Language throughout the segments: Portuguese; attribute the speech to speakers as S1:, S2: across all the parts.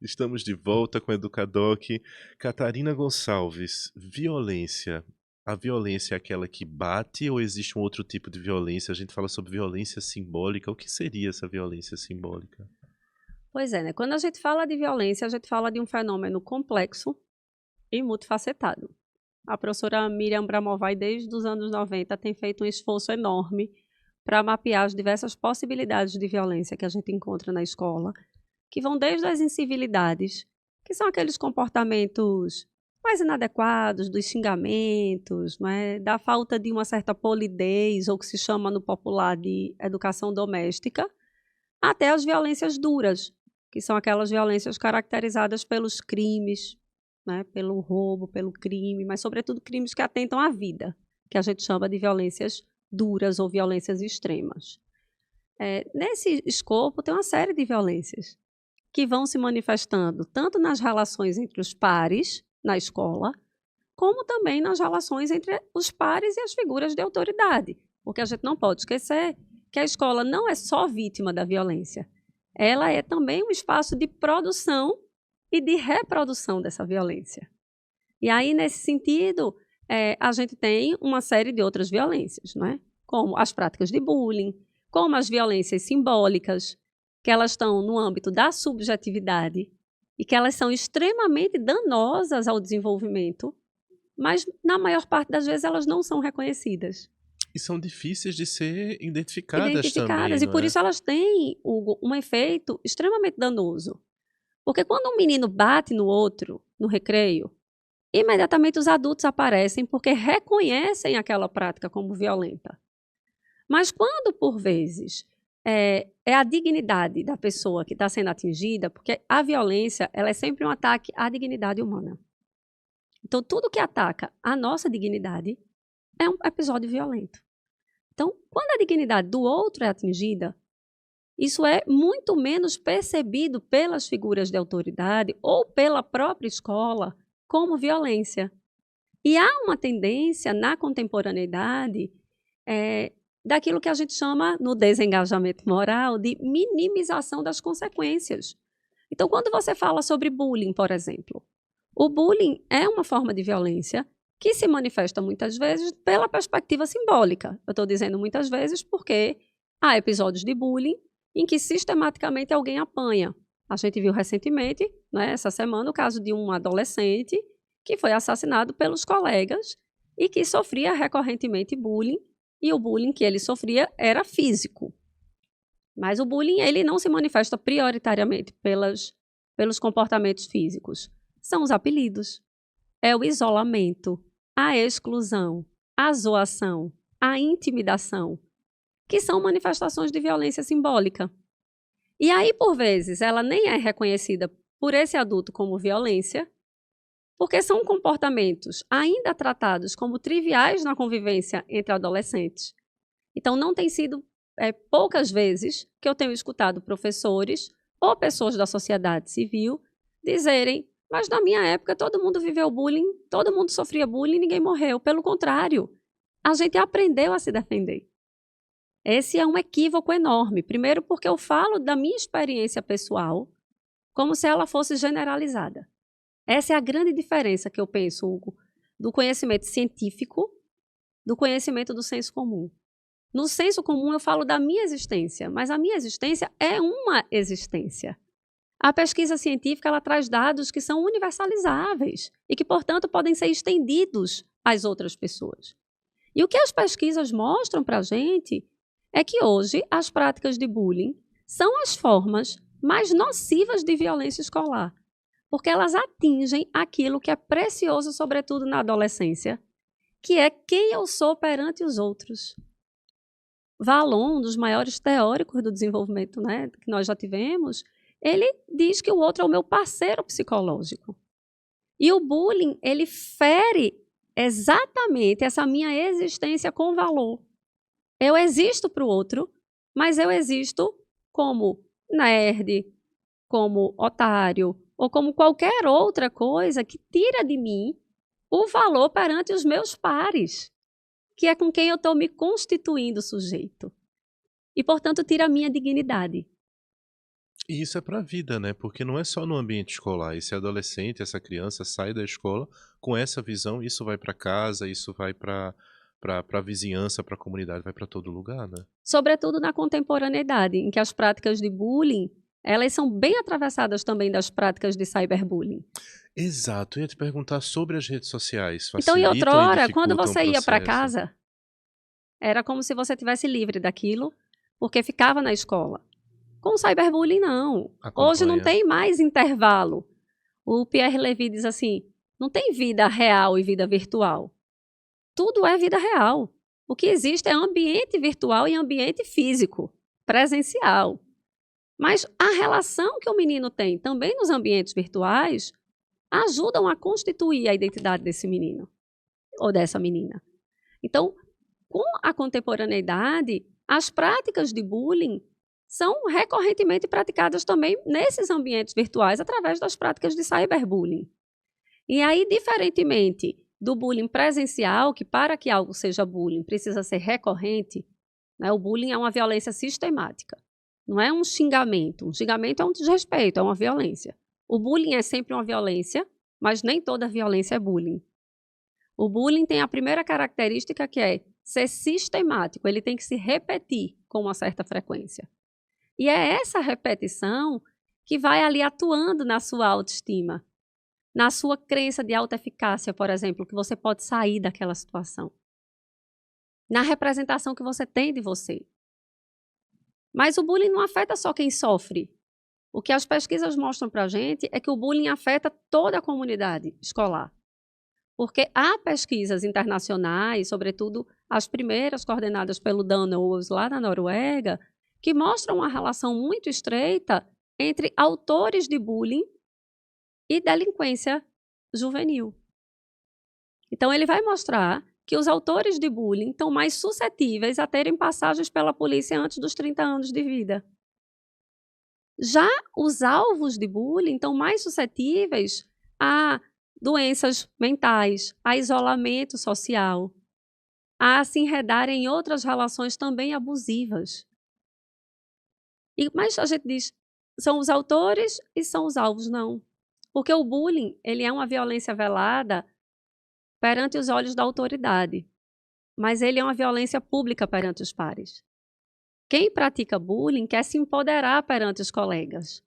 S1: Estamos de volta com o Educadoc. Catarina Gonçalves, violência. A violência é aquela que bate ou existe um outro tipo de violência? A gente fala sobre violência simbólica. O que seria essa violência simbólica?
S2: Pois é, né? Quando a gente fala de violência, a gente fala de um fenômeno complexo e multifacetado. A professora Miriam Bramovay, desde os anos 90, tem feito um esforço enorme para mapear as diversas possibilidades de violência que a gente encontra na escola, que vão desde as incivilidades, que são aqueles comportamentos mais inadequados, dos xingamentos, não é? Da falta de uma certa polidez, ou que se chama no popular de educação doméstica, até as violências duras, que são aquelas violências caracterizadas pelos crimes, né? Pelo roubo, pelo crime, mas sobretudo crimes que atentam à vida, que a gente chama de violências duras ou violências extremas. Nesse escopo tem uma série de violências que vão se manifestando tanto nas relações entre os pares na escola, como também nas relações entre os pares e as figuras de autoridade. Porque a gente não pode esquecer que a escola não é só vítima da violência, ela é também um espaço de produção e de reprodução dessa violência. E aí, nesse sentido, a gente tem uma série de outras violências, não é? Como as práticas de bullying, como as violências simbólicas, que elas estão no âmbito da subjetividade e que elas são extremamente danosas ao desenvolvimento, mas na maior parte das vezes elas não são reconhecidas.
S1: E são difíceis de ser identificadas também,
S2: Identificadas, e
S1: não
S2: por
S1: é?
S2: isso elas têm, Hugo, um efeito extremamente danoso. Porque quando um menino bate no outro, no recreio, imediatamente os adultos aparecem porque reconhecem aquela prática como violenta. Mas quando, por vezes, é a dignidade da pessoa que está sendo atingida, porque a violência ela é sempre um ataque à dignidade humana. Então, tudo que ataca a nossa dignidade é um episódio violento. Então, quando a dignidade do outro é atingida, isso é muito menos percebido pelas figuras de autoridade ou pela própria escola como violência. E há uma tendência na contemporaneidade daquilo que a gente chama, no desengajamento moral, de minimização das consequências. Então, quando você fala sobre bullying, por exemplo, o bullying é uma forma de violência que se manifesta muitas vezes pela perspectiva simbólica. Eu estou dizendo muitas vezes porque há episódios de bullying em que sistematicamente alguém apanha. A gente viu recentemente, né, essa semana, o caso de um adolescente que foi assassinado pelos colegas e que sofria recorrentemente bullying, e o bullying que ele sofria era físico. Mas o bullying ele não se manifesta prioritariamente pelos comportamentos físicos. São os apelidos, é o isolamento, a exclusão, a zoação, a intimidação, que são manifestações de violência simbólica. E aí, por vezes, ela nem é reconhecida por esse adulto como violência, porque são comportamentos ainda tratados como triviais na convivência entre adolescentes. Então, não tem sido poucas vezes que eu tenho escutado professores ou pessoas da sociedade civil dizerem: mas na minha época todo mundo viveu bullying, todo mundo sofria bullying e ninguém morreu. Pelo contrário, a gente aprendeu a se defender. Esse é um equívoco enorme. Primeiro porque eu falo da minha experiência pessoal como se ela fosse generalizada. Essa é a grande diferença que eu penso, Hugo, do conhecimento científico do conhecimento do senso comum. No senso comum eu falo da minha existência, mas a minha existência é uma existência. A pesquisa científica ela traz dados que são universalizáveis e que, portanto, podem ser estendidos às outras pessoas. E o que as pesquisas mostram para a gente é que hoje as práticas de bullying são as formas mais nocivas de violência escolar, porque elas atingem aquilo que é precioso, sobretudo na adolescência, que é quem eu sou perante os outros. Valon, um dos maiores teóricos do desenvolvimento, né, que nós já tivemos, ele diz que o outro é o meu parceiro psicológico. E o bullying, ele fere exatamente essa minha existência com valor. Eu existo para o outro, mas eu existo como nerd, como otário, ou como qualquer outra coisa que tira de mim o valor perante os meus pares, que é com quem eu estou me constituindo sujeito. E, portanto, tira a minha dignidade.
S1: E isso é para a vida, né, porque não é só no ambiente escolar, esse adolescente, essa criança sai da escola com essa visão, isso vai para casa, isso vai para a vizinhança, para a comunidade, vai para todo lugar, né.
S2: Sobretudo na contemporaneidade, em que as práticas de bullying, elas são bem atravessadas também das práticas de cyberbullying.
S1: Exato, eu ia te perguntar sobre as redes sociais,
S2: Então, em
S1: facilitam e
S2: outrora, quando
S1: dificultam o
S2: você ia para
S1: processo?
S2: casa, era como se você tivesse livre daquilo, porque ficava na escola. Com o cyberbullying, não. Hoje não
S1: Acompanha.
S2: tem mais intervalo. O Pierre Levy diz assim: não tem vida real e vida virtual. Tudo é vida real. O que existe é ambiente virtual e ambiente físico, presencial. Mas a relação que o menino tem também nos ambientes virtuais ajudam a constituir a identidade desse menino ou dessa menina. Então, com a contemporaneidade, as práticas de bullying são recorrentemente praticadas também nesses ambientes virtuais através das práticas de cyberbullying. E aí, diferentemente do bullying presencial, que para que algo seja bullying precisa ser recorrente, né, o bullying é uma violência sistemática. Não é um xingamento. Um xingamento é um desrespeito, é uma violência. O bullying é sempre uma violência, mas nem toda violência é bullying. O bullying tem a primeira característica que é ser sistemático, ele tem que se repetir com uma certa frequência. E é essa repetição que vai ali atuando na sua autoestima, na sua crença de autoeficácia, por exemplo, que você pode sair daquela situação, na representação que você tem de você. Mas o bullying não afeta só quem sofre. O que as pesquisas mostram para a gente é que o bullying afeta toda a comunidade escolar. Porque há pesquisas internacionais, sobretudo as primeiras coordenadas pelo Dan Knowles lá na Noruega, que mostram uma relação muito estreita entre autores de bullying e delinquência juvenil. Então, ele vai mostrar que os autores de bullying estão mais suscetíveis a terem passagens pela polícia antes dos 30 anos de vida. Já os alvos de bullying estão mais suscetíveis a doenças mentais, a isolamento social, a se enredarem em outras relações também abusivas. Mas a gente diz, são os autores e são os alvos, não. Porque o bullying, ele é uma violência velada perante os olhos da autoridade, mas ele é uma violência pública perante os pares. Quem pratica bullying quer se empoderar perante os colegas.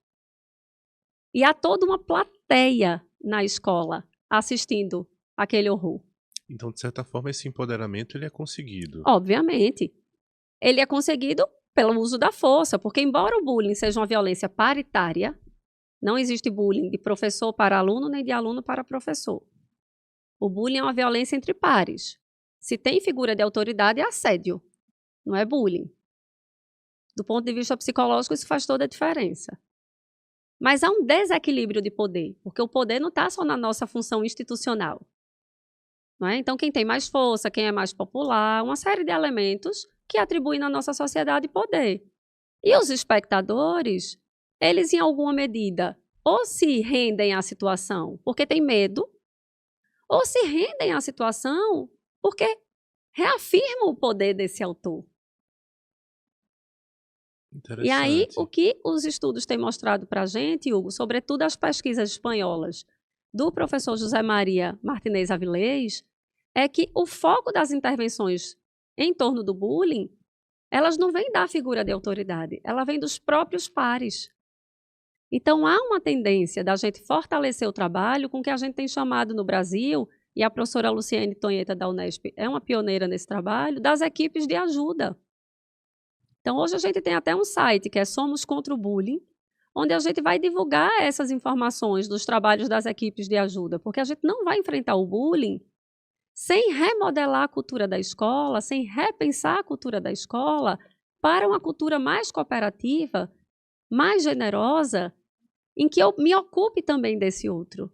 S2: E há toda uma plateia na escola assistindo aquele horror.
S1: Então, de certa forma, esse empoderamento ele é conseguido.
S2: Obviamente. Ele é conseguido pelo uso da força, porque embora o bullying seja uma violência paritária, não existe bullying de professor para aluno nem de aluno para professor. O bullying é uma violência entre pares. Se tem figura de autoridade, é assédio, não é bullying. Do ponto de vista psicológico, isso faz toda a diferença. Mas há um desequilíbrio de poder, porque o poder não está só na nossa função institucional. Não é? Então, quem tem mais força, quem é mais popular, uma série de elementos que atribuem na nossa sociedade poder. E os espectadores, eles, em alguma medida, ou se rendem à situação porque têm medo, ou se rendem à situação porque reafirmam o poder desse autor. E aí, o que os estudos têm mostrado para a gente, Hugo, sobretudo as pesquisas espanholas do professor José Maria Martinez Avilés, é que o foco das intervenções em torno do bullying, elas não vêm da figura de autoridade, ela vem dos próprios pares. Então, há uma tendência da gente fortalecer o trabalho com o que a gente tem chamado no Brasil, e a professora Luciane Tonheta da Unesp é uma pioneira nesse trabalho, das equipes de ajuda. Então, hoje a gente tem até um site que é Somos Contra o Bullying, onde a gente vai divulgar essas informações dos trabalhos das equipes de ajuda, porque a gente não vai enfrentar o bullying sem remodelar a cultura da escola, sem repensar a cultura da escola para uma cultura mais cooperativa, mais generosa, em que eu me ocupe também desse outro.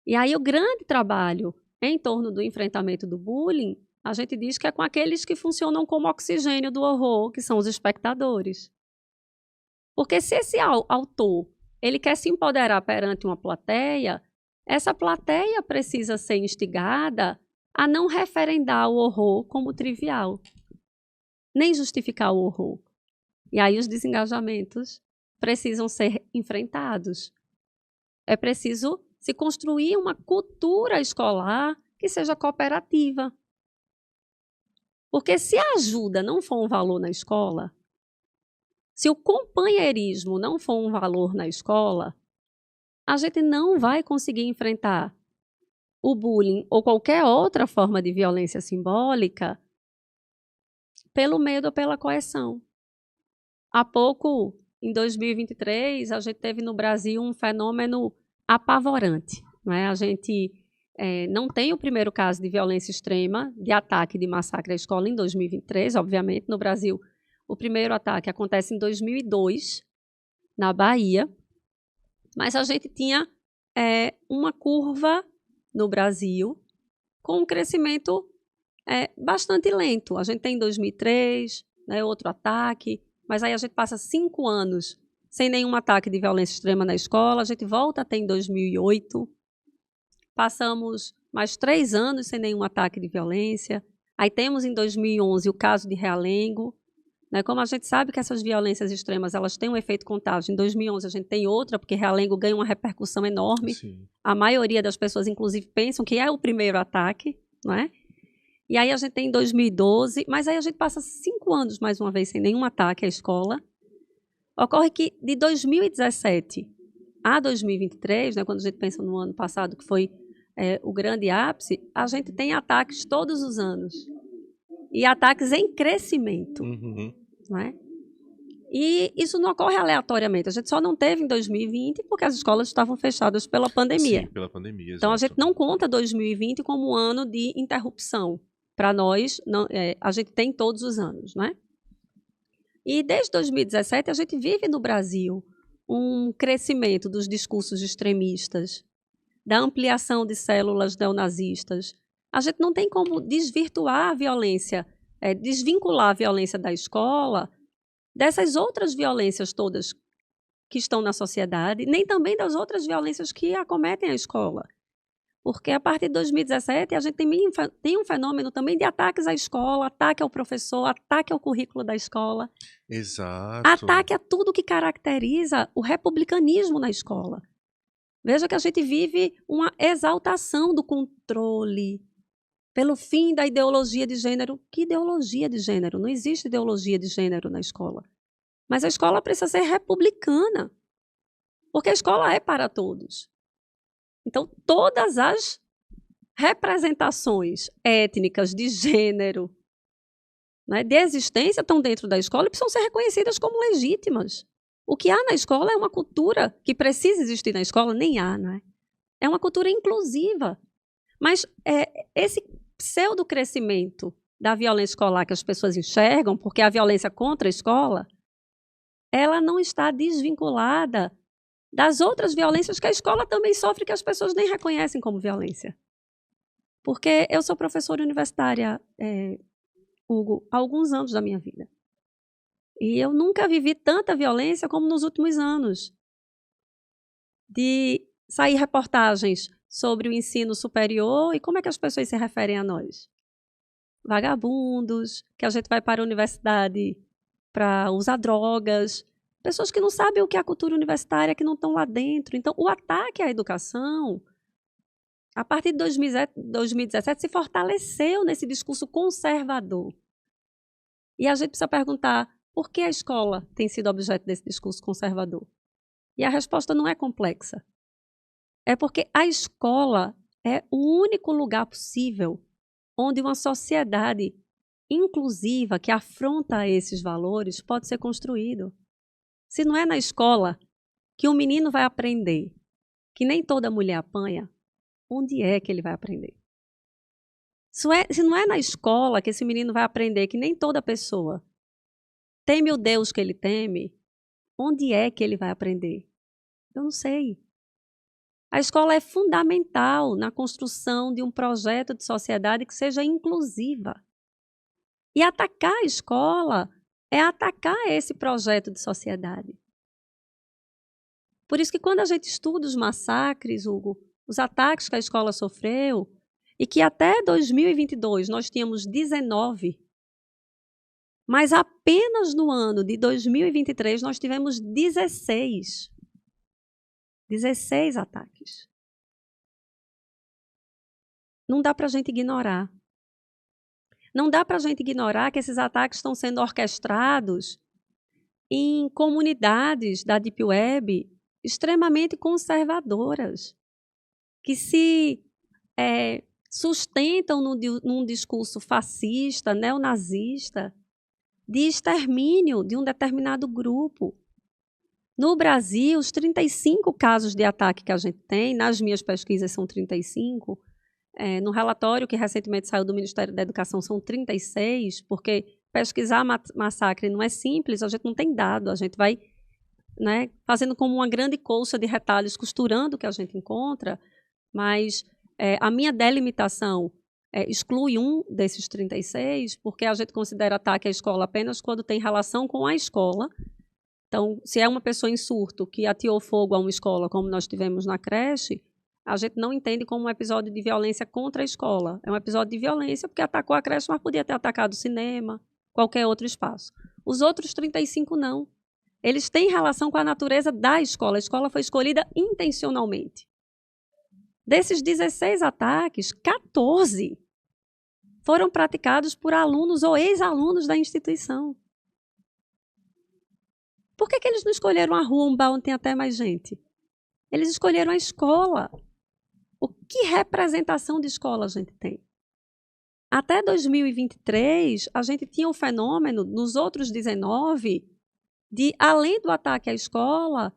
S2: E aí o grande trabalho em torno do enfrentamento do bullying, a gente diz que é com aqueles que funcionam como oxigênio do horror, que são os espectadores. Porque se esse autor ele quer se empoderar perante uma plateia, essa plateia precisa ser instigada a não referendar o horror como trivial, nem justificar o horror. E aí os desengajamentos precisam ser enfrentados. É preciso se construir uma cultura escolar que seja cooperativa. Porque se a ajuda não for um valor na escola, se o companheirismo não for um valor na escola, a gente não vai conseguir enfrentar o bullying ou qualquer outra forma de violência simbólica pelo medo ou pela coerção. Há pouco, em 2023, a gente teve no Brasil um fenômeno apavorante. Né? A gente não tem o primeiro caso de violência extrema, de ataque, de massacre à escola em 2023, obviamente. No Brasil, o primeiro ataque acontece em 2002, na Bahia. Mas a gente tinha uma curva no Brasil com um crescimento bastante lento. A gente tem em 2003, né, outro ataque, mas aí a gente passa 5 anos sem nenhum ataque de violência extrema na escola, a gente volta a ter em 2008, passamos mais 3 anos sem nenhum ataque de violência, aí temos em 2011 o caso de Realengo, né, como a gente sabe que essas violências extremas elas têm um efeito contágio, em 2011 a gente tem outra, porque Realengo ganha uma repercussão enorme,
S1: Sim.
S2: A maioria das pessoas inclusive pensam que é o primeiro ataque, não é? E aí a gente tem em 2012, mas aí a gente passa 5 anos, mais uma vez, sem nenhum ataque à escola. Ocorre que de 2017 a 2023, né, quando a gente pensa no ano passado, que foi o grande ápice, a gente tem ataques todos os anos. E ataques em crescimento.
S1: Uhum.
S2: Não é? E isso não ocorre aleatoriamente. A gente só não teve em 2020 porque as escolas estavam fechadas pela pandemia.
S1: Sim, pela pandemia,
S2: então, a
S1: exato.
S2: gente não conta 2020 como um ano de interrupção. Para nós, não, a gente tem todos os anos, não é? E desde 2017, a gente vive no Brasil um crescimento dos discursos extremistas, da ampliação de células neonazistas. A gente não tem como desvirtuar a violência, desvincular a violência da escola dessas outras violências todas que estão na sociedade, nem também das outras violências que acometem a escola. Porque a partir de 2017 a gente tem um fenômeno também de ataques à escola, ataque ao professor, ataque ao currículo da escola.
S1: Exato.
S2: Ataque a tudo que caracteriza o republicanismo na escola. Veja que a gente vive uma exaltação do controle pelo fim da ideologia de gênero. Que ideologia de gênero? Não existe ideologia de gênero na escola. Mas a escola precisa ser republicana, porque a escola é para todos. Então, todas as representações étnicas de gênero, né, de existência estão dentro da escola e precisam ser reconhecidas como legítimas. O que há na escola é uma cultura que precisa existir na escola, nem há, não é? É uma cultura inclusiva. Mas esse pseudo-crescimento da violência escolar que as pessoas enxergam, porque a violência contra a escola, ela não está desvinculada das outras violências que a escola também sofre, que as pessoas nem reconhecem como violência. Porque eu sou professora universitária, Hugo, há alguns anos da minha vida. E eu nunca vivi tanta violência como nos últimos anos. De sair reportagens sobre o ensino superior e como é que as pessoas se referem a nós. Vagabundos, que a gente vai para a universidade para usar drogas, pessoas que não sabem o que é a cultura universitária, que não estão lá dentro. Então, o ataque à educação, a partir de 2017, se fortaleceu nesse discurso conservador. E a gente precisa perguntar por que a escola tem sido objeto desse discurso conservador. E a resposta não é complexa. É porque a escola é o único lugar possível onde uma sociedade inclusiva que afronta esses valores pode ser construído. Se não é na escola que o menino vai aprender que nem toda mulher apanha, onde é que ele vai aprender? Se não é na escola que esse menino vai aprender que nem toda pessoa teme o Deus que ele teme, onde é que ele vai aprender? Eu não sei. A escola é fundamental na construção de um projeto de sociedade que seja inclusiva. E atacar a escola é atacar esse projeto de sociedade. Por isso que quando a gente estuda os massacres, Hugo, os ataques que a escola sofreu, e que até 2022 nós tínhamos 19, Mas apenas no ano de 2023 nós tivemos 16 ataques. Não dá para a gente ignorar. Não dá para a gente ignorar que esses ataques estão sendo orquestrados em comunidades da Deep Web extremamente conservadoras, que se sustentam num discurso fascista, neonazista, de extermínio de um determinado grupo. No Brasil, os 35 casos de ataque que a gente tem, nas minhas pesquisas são 35, no relatório que recentemente saiu do Ministério da Educação são 36, porque pesquisar massacre não é simples, a gente não tem dado, a gente vai, né, fazendo como uma grande colcha de retalhos, costurando o que a gente encontra, mas a minha delimitação exclui um desses 36, porque a gente considera ataque à escola apenas quando tem relação com a escola. Então, se é uma pessoa em surto que ateou fogo a uma escola, como nós tivemos na creche, a gente não entende como um episódio de violência contra a escola. É um episódio de violência porque atacou a creche, mas podia ter atacado o cinema, qualquer outro espaço. Os outros 35 não. Eles têm relação com a natureza da escola. A escola foi escolhida intencionalmente. Desses 16 ataques, 14 foram praticados por alunos ou ex-alunos da instituição. Por que eles não escolheram a rua, um bar onde tem até mais gente? Eles escolheram a escola. Que representação de escola a gente tem? Até 2023, a gente tinha um fenômeno, nos outros 19, de, além do ataque à escola,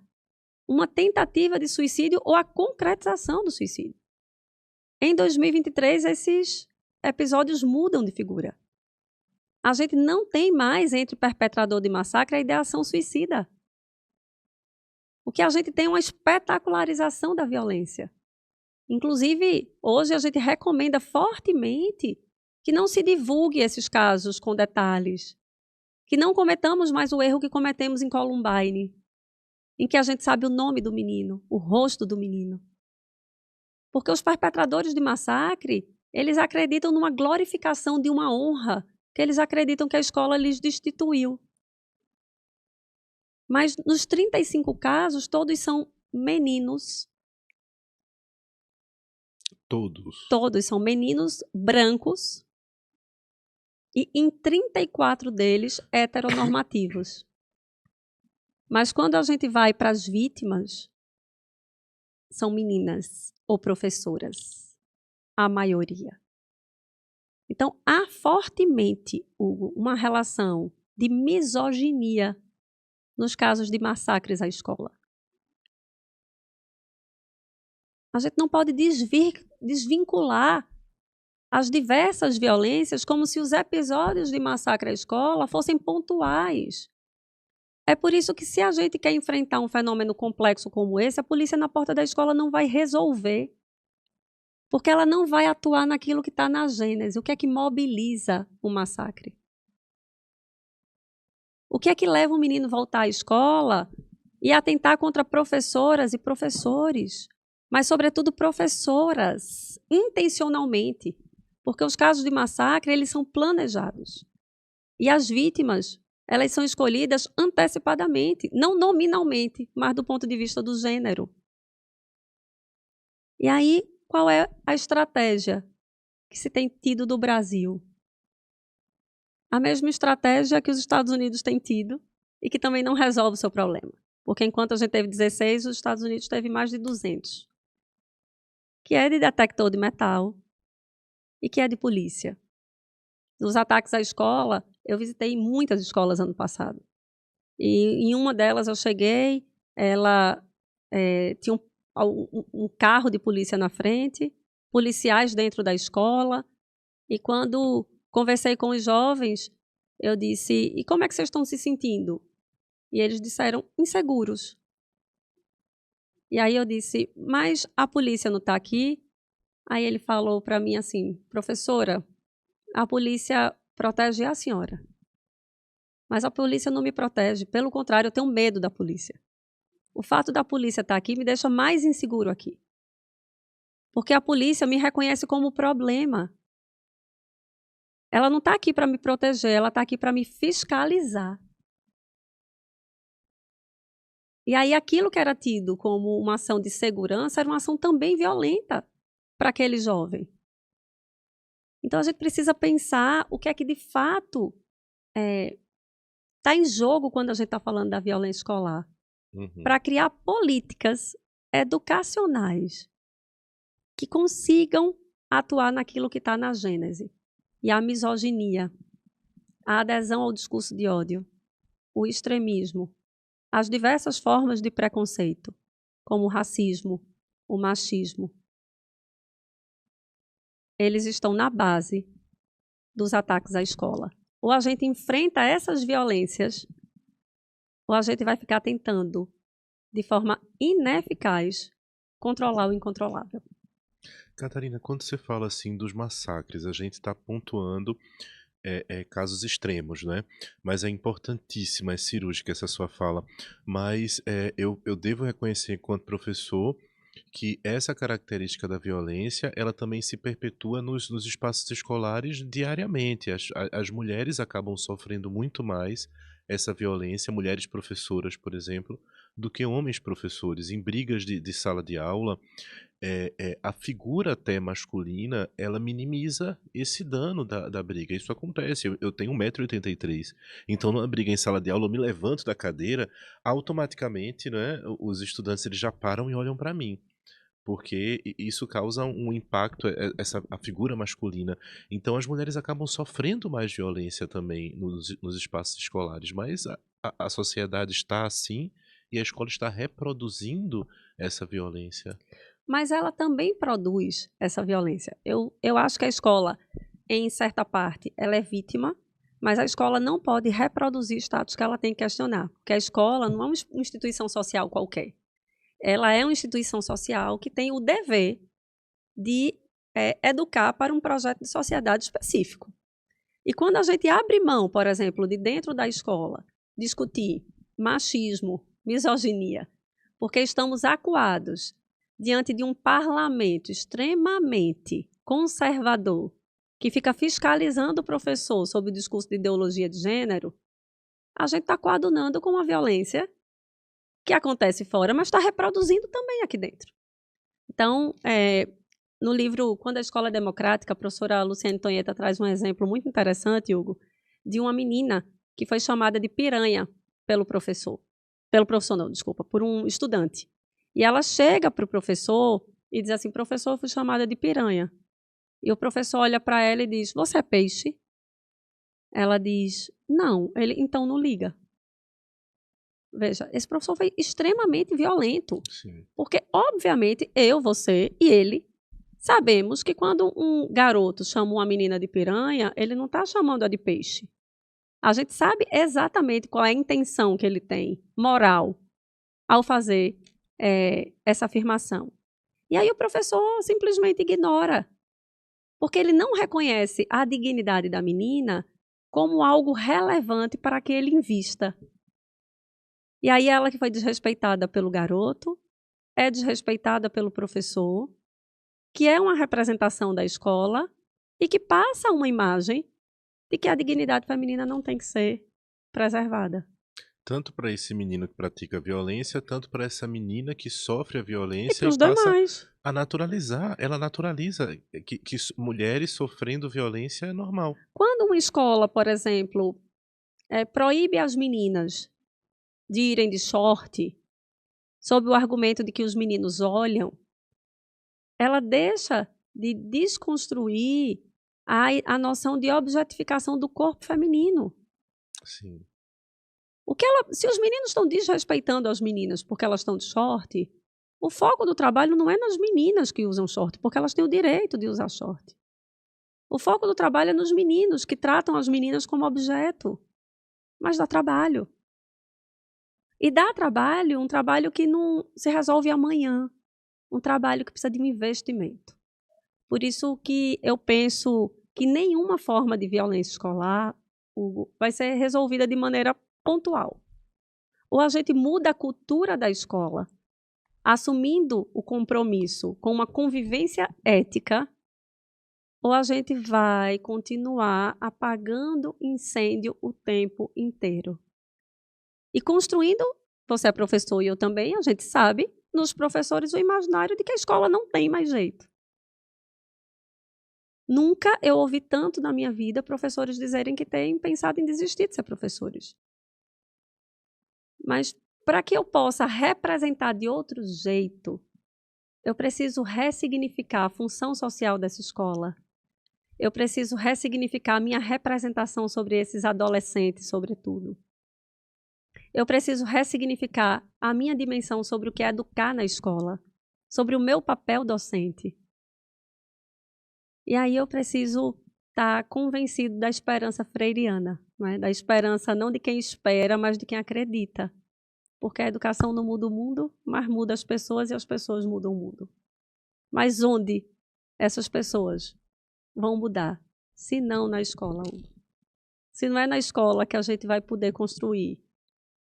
S2: uma tentativa de suicídio ou a concretização do suicídio. Em 2023, esses episódios mudam de figura. A gente não tem mais entre o perpetrador de massacre a ideação suicida. O que a gente tem é uma espetacularização da violência. Inclusive, hoje a gente recomenda fortemente que não se divulgue esses casos com detalhes, que não cometamos mais o erro que cometemos em Columbine, em que a gente sabe o nome do menino, o rosto do menino. Porque os perpetradores de massacre, eles acreditam numa glorificação de uma honra, que eles acreditam que a escola lhes destituiu. Mas nos 35 casos, todos são meninos. Todos são meninos brancos e em 34 deles heteronormativos. Mas quando a gente vai para as vítimas, são meninas ou professoras, a maioria. Então, há fortemente, Hugo, uma relação de misoginia nos casos de massacres à escola. A gente não pode desvincular as diversas violências como se os episódios de massacre à escola fossem pontuais. É por isso que, se a gente quer enfrentar um fenômeno complexo como esse, a polícia na porta da escola não vai resolver. Porque ela não vai atuar naquilo que está na gênese. O que é que mobiliza o massacre? O que é que leva o menino a voltar à escola e atentar contra professoras e professores? Mas, sobretudo, professoras, intencionalmente. Porque os casos de massacre, eles são planejados. E as vítimas, elas são escolhidas antecipadamente, não nominalmente, mas do ponto de vista do gênero. E aí, qual é a estratégia que se tem tido do Brasil? A mesma estratégia que os Estados Unidos têm tido e que também não resolve o seu problema. Porque enquanto a gente teve 16, os Estados Unidos teve mais de 200. Que é de detector de metal e que é de polícia. Nos ataques à escola, eu visitei muitas escolas ano passado. E em uma delas eu cheguei, ela tinha um carro de polícia na frente, policiais dentro da escola, e quando conversei com os jovens, eu disse, e como é que vocês estão se sentindo? E eles disseram, inseguros. E aí eu disse, mas a polícia não está aqui? Aí ele falou para mim assim, professora, a polícia protege a senhora. Mas a polícia não me protege, pelo contrário, eu tenho medo da polícia. O fato da polícia estar aqui me deixa mais inseguro aqui. Porque a polícia me reconhece como problema. Ela não está aqui para me proteger, ela está aqui para me fiscalizar. E aí aquilo que era tido como uma ação de segurança era uma ação também violenta para aquele jovem. Então a gente precisa pensar o que é que de fato está em jogo quando a gente está falando da violência escolar. Para criar políticas educacionais que consigam atuar naquilo que está na gênese. E a misoginia, a adesão ao discurso de ódio, o extremismo, as diversas formas de preconceito, como o racismo, o machismo, eles estão na base dos ataques à escola. Ou a gente enfrenta essas violências, ou a gente vai ficar tentando, de forma ineficaz, controlar o incontrolável.
S1: Catarina, quando você fala assim dos massacres, a gente está pontuando casos extremos, né? Mas é importantíssima, é cirúrgica essa sua fala. Mas eu devo reconhecer, enquanto professor, que essa característica da violência, ela também se perpetua nos espaços escolares diariamente. As mulheres acabam sofrendo muito mais essa violência, mulheres professoras, por exemplo, do que homens professores. Em brigas de sala de aula, a figura até masculina, ela minimiza esse dano da briga. Isso acontece. Eu tenho 1,83 m. Então, numa briga em sala de aula, eu me levanto da cadeira, automaticamente, né, os estudantes eles já param e olham para mim. Porque isso causa um impacto, a figura masculina. Então, as mulheres acabam sofrendo mais violência também nos espaços escolares. Mas a sociedade está assim e a escola está reproduzindo essa violência.
S2: Mas ela também produz essa violência. Eu acho que a escola, em certa parte, ela é vítima, mas a escola não pode reproduzir status que ela tem que questionar. Porque a escola não é uma instituição social qualquer. Ela é uma instituição social que tem o dever de educar para um projeto de sociedade específico. E quando a gente abre mão, por exemplo, de dentro da escola, discutir machismo, misoginia, porque estamos acuados diante de um parlamento extremamente conservador, que fica fiscalizando o professor sobre o discurso de ideologia de gênero, a gente está coadunando com uma violência que acontece fora, mas está reproduzindo também aqui dentro. Então, no livro Quando a Escola é Democrática, a professora Luciane Tonheta traz um exemplo muito interessante, Hugo, de uma menina que foi chamada de piranha pelo professor. Por um estudante. E ela chega para o professor e diz assim: professor, eu fui chamada de piranha. E o professor olha para ela e diz: você é peixe? Ela diz: não. Ele: então não liga. Veja, esse professor foi extremamente violento.
S1: Sim.
S2: Porque, obviamente, eu, você e ele sabemos que quando um garoto chama uma menina de piranha, ele não está chamando-a de peixe. A gente sabe exatamente qual é a intenção que ele tem, moral, ao fazer essa afirmação. E aí o professor simplesmente ignora, porque ele não reconhece a dignidade da menina como algo relevante para que ele invista. E aí ela que foi desrespeitada pelo garoto, é desrespeitada pelo professor, que é uma representação da escola e que passa uma imagem de que a dignidade feminina não tem que ser preservada.
S1: Tanto para esse menino que pratica violência, tanto para essa menina que sofre a
S2: E
S1: violência
S2: para
S1: e
S2: os
S1: passa
S2: demais.
S1: a naturalizar. Ela naturaliza que mulheres sofrendo violência é normal.
S2: Quando uma escola, por exemplo, proíbe as meninas de irem de short, sob o argumento de que os meninos olham, ela deixa de desconstruir a noção de objetificação do corpo feminino.
S1: Sim.
S2: Se os meninos estão desrespeitando as meninas porque elas estão de short, o foco do trabalho não é nas meninas que usam short, porque elas têm o direito de usar short. O foco do trabalho é nos meninos que tratam as meninas como objeto. Mas dá trabalho. E dá trabalho, um trabalho que não se resolve amanhã. Um trabalho que precisa de um investimento. Por isso que eu penso que nenhuma forma de violência escolar, Hugo, vai ser resolvida de maneira pontual. Ou a gente muda a cultura da escola, assumindo o compromisso com uma convivência ética, ou a gente vai continuar apagando incêndio o tempo inteiro? E construindo, você é professor e eu também, a gente sabe, nos professores o imaginário de que a escola não tem mais jeito. Nunca eu ouvi tanto na minha vida professores dizerem que têm pensado em desistir de ser professores. Mas para que eu possa representar de outro jeito, eu preciso ressignificar a função social dessa escola. Eu preciso ressignificar a minha representação sobre esses adolescentes, sobretudo. Eu preciso ressignificar a minha dimensão sobre o que é educar na escola, sobre o meu papel docente. E aí eu preciso estar convencido da esperança freiriana, né? Da esperança não de quem espera, mas de quem acredita. Porque a educação não muda o mundo, mas muda as pessoas e as pessoas mudam o mundo. Mas onde essas pessoas vão mudar? Se não na escola. Se não é na escola que a gente vai poder construir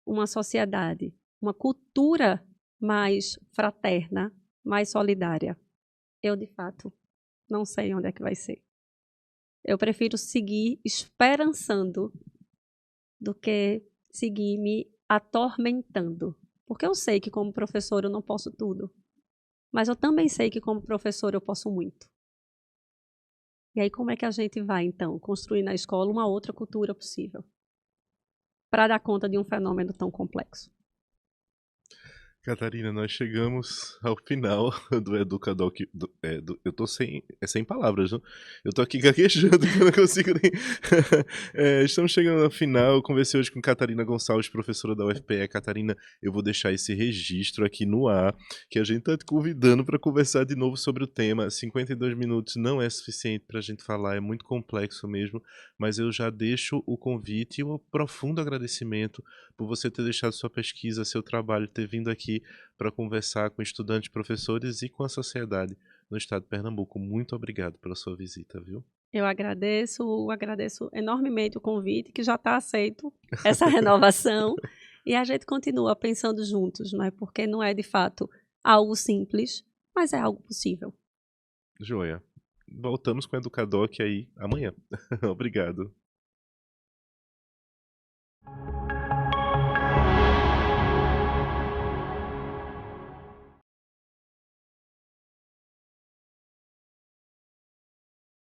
S2: uma sociedade, uma cultura mais fraterna, mais solidária, eu, de fato, não sei onde é que vai ser. Eu prefiro seguir esperançando do que seguir me atormentando. Porque eu sei que como professor eu não posso tudo. Mas eu também sei que como professor eu posso muito. E aí como é que a gente vai, então, construir na escola uma outra cultura possível? Para dar conta de um fenômeno tão complexo.
S1: Catarina, nós chegamos ao final do Educadoc. Eu tô sem palavras, não? Eu tô aqui gaguejando que eu não consigo nem. Estamos chegando ao final. Eu conversei hoje com Catarina Gonçalves, professora da UFPE. Catarina, eu vou deixar esse registro aqui no ar, que a gente tá te convidando para conversar de novo sobre o tema. 52 minutos não é suficiente para a gente falar, é muito complexo mesmo, mas eu já deixo o convite e o profundo agradecimento por você ter deixado sua pesquisa, seu trabalho, ter vindo aqui para conversar com estudantes, professores e com a sociedade no estado de Pernambuco. Muito obrigado pela sua visita, viu?
S2: Eu agradeço enormemente o convite, que já está aceito, essa renovação, e a gente continua pensando juntos, não é? Porque não é de fato algo simples, mas é algo possível.
S1: Joia. Voltamos com o Educadoc aí amanhã. Obrigado.